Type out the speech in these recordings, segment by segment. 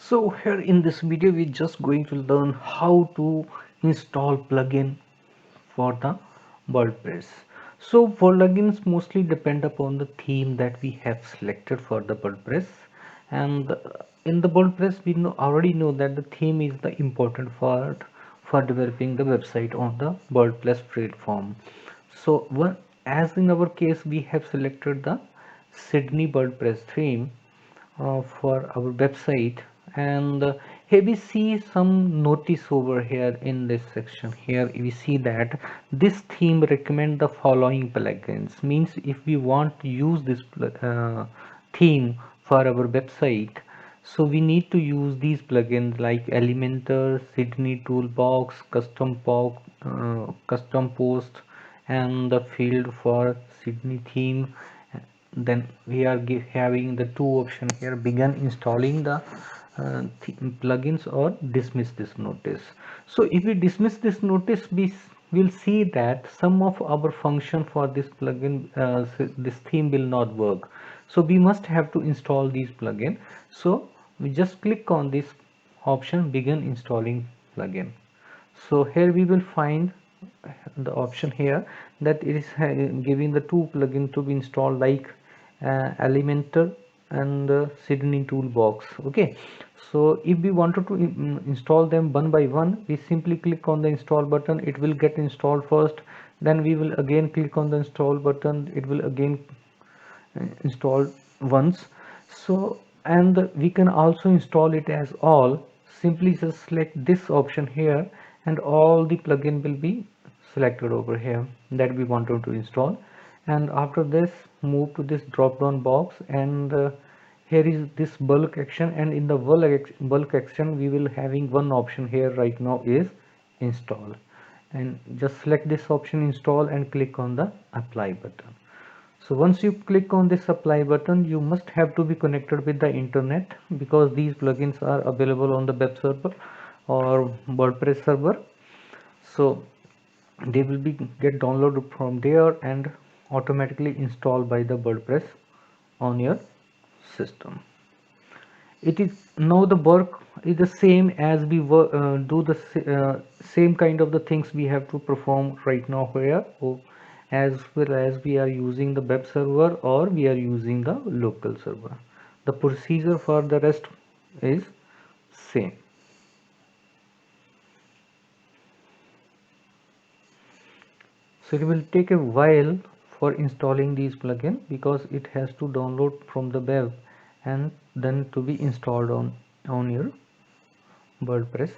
So here in this video we're just going to learn how to install plugin for the WordPress. So plugins mostly depend upon the theme that we have selected for the WordPress, and in the WordPress we already know that the theme is the important part for developing the website on the WordPress platform. So as in our case we have selected the Sydney WordPress theme for our website, and here we see some notice over here in this section. Here we see that this theme recommend the following plugins. Means if we want to use this theme for our website, so we need to use these plugins like Elementor, Sydney Toolbox, Custom Post, and the field for Sydney theme. Then we are having the two option here: begin installing the plugins or dismiss this notice. So if we dismiss this notice, we will see that some of our function for this plugin, this theme will not work. So we must have to install these plugin. So we just click on this option, begin installing plugin. So here we will find the option here that it is giving the two plugin to be installed, like Elementor and Sydney Toolbox. Okay, so if we wanted to install them one by one, we simply click on the install button. It will get installed first, then we will again click on the install button. It will again installed once. So, and we can also install it as all. Simply just select this option here and all the plugin will be selected over here that we wanted to install. And after this, move to this drop down box, and here is this bulk action, and in the bulk action we will having one option here right now is install, and just select this option install and click on the apply button. So once you click on this apply button, you must have to be connected with the internet, because these plugins are available on the web server or WordPress server. So they will be get downloaded from there and automatically installed by the WordPress on your system. It is now the work is the same as we do the same kind of the things we have to perform right now here, as well as we are using the web server or we are using the local server. The procedure for the rest is same. So it will take a while for installing these plugins, because it has to download from the web and then to be installed on your WordPress.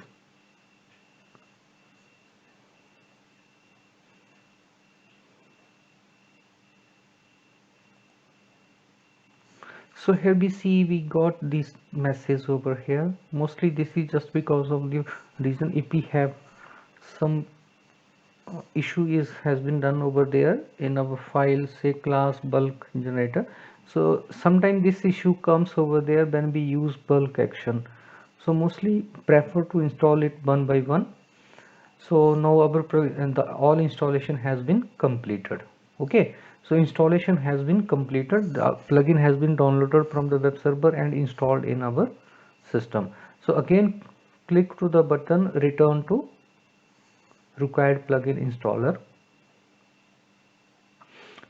So here we see we got this message over here. Mostly this is just because of the reason if we have some issue is has been done over there in our file, say class bulk generator. So sometimes this issue comes over there when we use bulk action. So mostly prefer to install it one by one. So now our and the all installation has been completed. Okay, so installation has been completed, the plugin has been downloaded from the web server and installed in our system. So again, click to the button return to required plugin installer.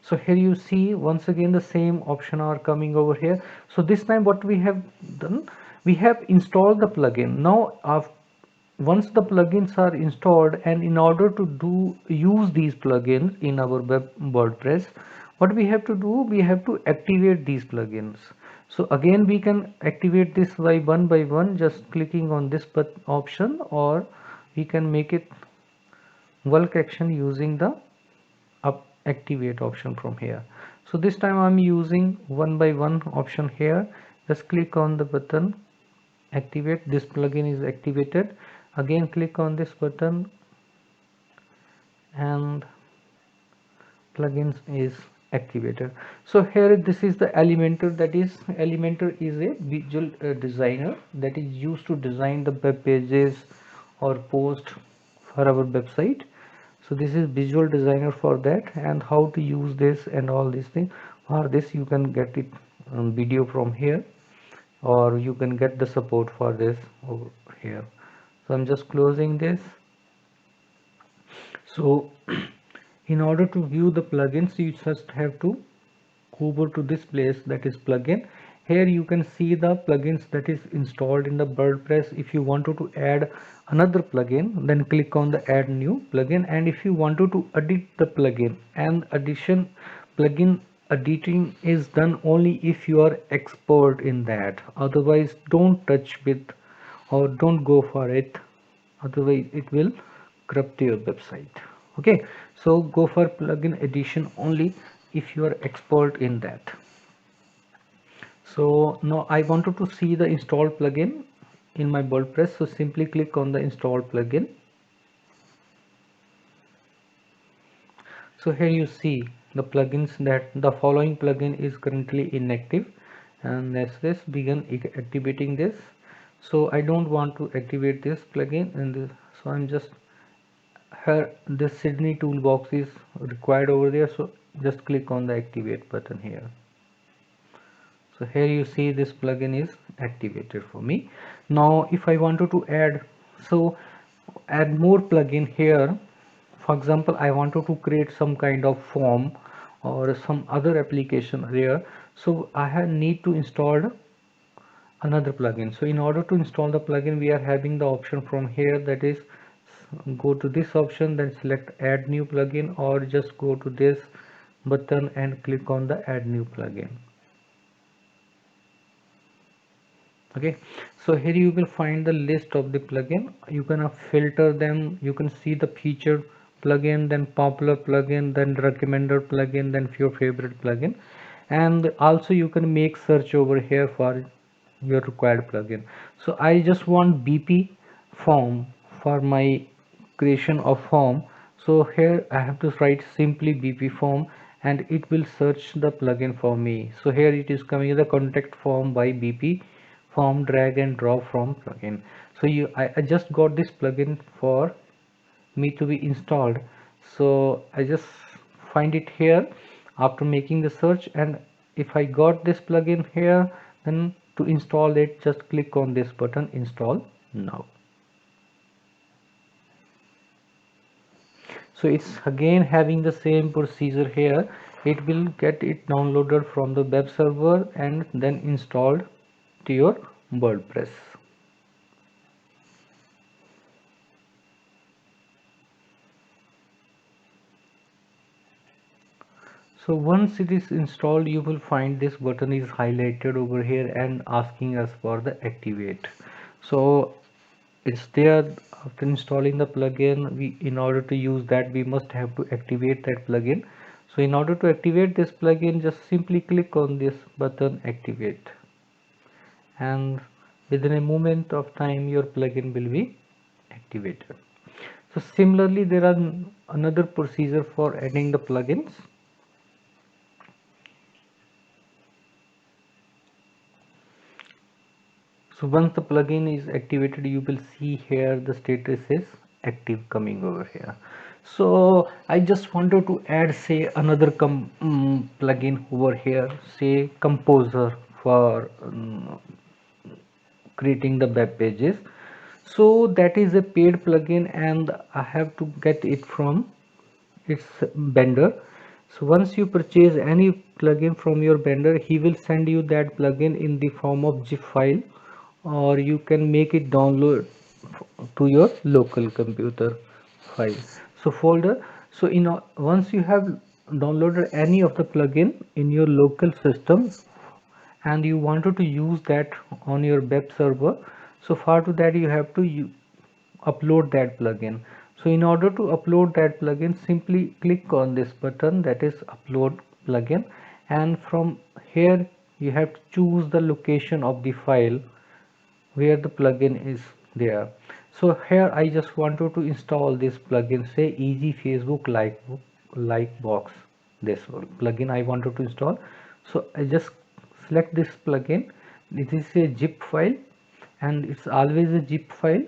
So here you see once again the same option are coming over here. So this time what we have done, we have installed the plugin. Now once the plugins are installed, and in order to use these plugins in our WordPress, what we have to do, we have to activate these plugins. So again we can activate this by one, just clicking on this option, or we can make it bulk action using the activate option from here. So this time I'm using one by one option here. Just click on the button activate. This plugin is activated. Again click on this button and plugins is activated. So here this is the Elementor. That is, Elementor is a visual designer that is used to design the web pages or post for our website. So this is visual designer for that, and how to use this and all these things. For this you can get it video from here, or you can get the support for this over here. So I'm just closing this. So in order to view the plugins, you just have to over to this place, that is plugin. Here you can see the plugins that is installed in the WordPress. If you wanted to add another plugin, then click on the add new plugin. And if you wanted to edit the plugin, and plugin editing is done only if you are expert in that. Otherwise don't touch with, or don't go for it, otherwise it will corrupt your website. Okay, so go for plugin edition only if you are expert in that. So now I wanted to see the installed plugin in my WordPress, so simply click on the install plugin. So here you see the plugins, that the following plugin is currently inactive, and let's begin activating this. So I don't want to activate this plugin, and so I'm just here, this Sydney toolbox is required over there, so just click on the activate button here. So here you see this plugin is activated for me. Now if I wanted to add, so add more plugin here. For example, I wanted to create some kind of form or some other application here, so I need to install another plugin. So in order to install the plugin, we are having the option from here, that is go to this option, then select add new plugin, or just go to this button and click on the add new plugin. Okay, so here you will find the list of the plugin. You can filter them, you can see the featured plugin, then popular plugin, then recommended plugin, then your favorite plugin, and also you can make search over here for your required plugin. So I just want BP form for my creation of form. So here I have to write simply BP form, and it will search the plugin for me. So here it is coming, the contact form by BP form, drag and drop from plugin. So I just got this plugin for me to be installed, so I just find it here after making the search, and if I got this plugin here, then to install it, just click on this button, install now. So it's again having the same procedure here. It will get it downloaded from the web server and then installed to your WordPress. So once it is installed, you will find this button is highlighted over here and asking us for the activate. So it's there. After installing the plugin, in order to use that, we must have to activate that plugin. So in order to activate this plugin, just simply click on this button, activate, and within a moment of time your plugin will be activated. So similarly, there are another procedure for adding the plugins. So once the plugin is activated, you will see here the status is active coming over here. So I just wanted to add, say, another plugin over here, say Composer, for creating the web pages. So that is a paid plugin, and I have to get it from its vendor. So once you purchase any plugin from your vendor, he will send you that plugin in the form of zip file, or you can make it download to your local computer file, so folder. So once you have downloaded any of the plugin in your local system, and you wanted to use that on your web server, so far to that you have to upload that plugin. So in order to upload that plugin, simply click on this button, that is upload plugin, and from here you have to choose the location of the file where the plugin is there. So here I just wanted to install this plugin, say easy Facebook like box, this plugin I wanted to install. So I just select this plugin. It is a zip file, and it's always a zip file,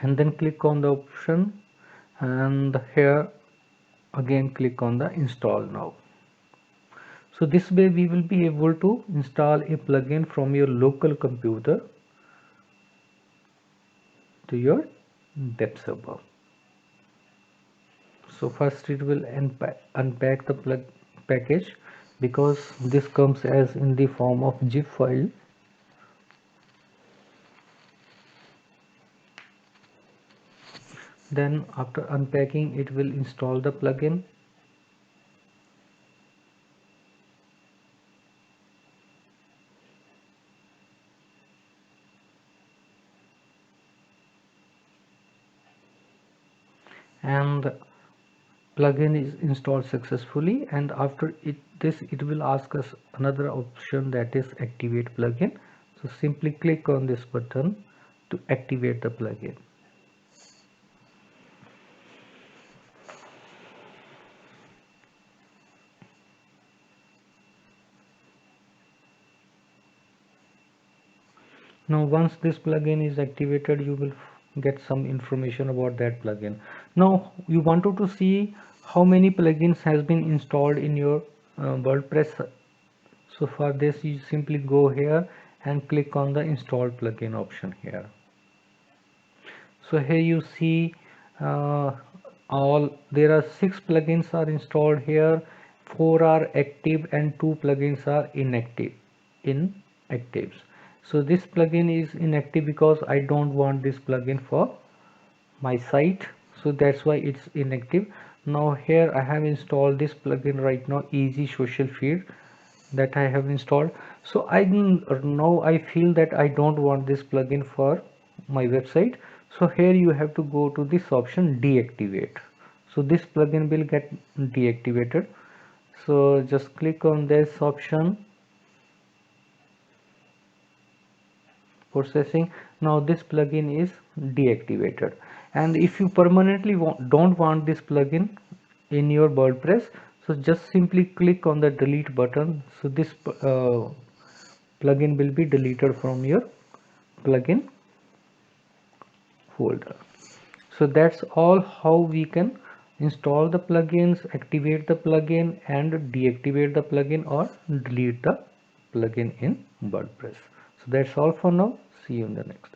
and then click on the option, and here again click on the install now. So this way we will be able to install a plugin from your local computer to your web server. So first it will unpack the plug package, because this comes as in the form of zip file. Then after unpacking, it will install the plugin. And plugin is installed successfully, and after it will ask us another option, that is activate plugin. So simply click on this button to activate the plugin. Now once this plugin is activated, you will get some information about that plugin. Now you wanted to see how many plugins has been installed in your WordPress. So for this you simply go here and click on the install plugin option here. So here you see all there are 6 plugins are installed here, 4 are active and 2 plugins are inactives. So this plugin is inactive because I don't want this plugin for my site, so that's why it's inactive. Now here I have installed this plugin right now, easy social feed, that I have installed. So now I feel that I don't want this plugin for my website. So here you have to go to this option deactivate. So this plugin will get deactivated. So just click on this option, processing. Now this plugin is deactivated, and if you permanently don't want this plugin in your WordPress, so just simply click on the delete button. So this plugin will be deleted from your plugin folder. So that's all how we can install the plugins, activate the plugin, and deactivate the plugin or delete the plugin in WordPress. So that's all for now. See you in the next.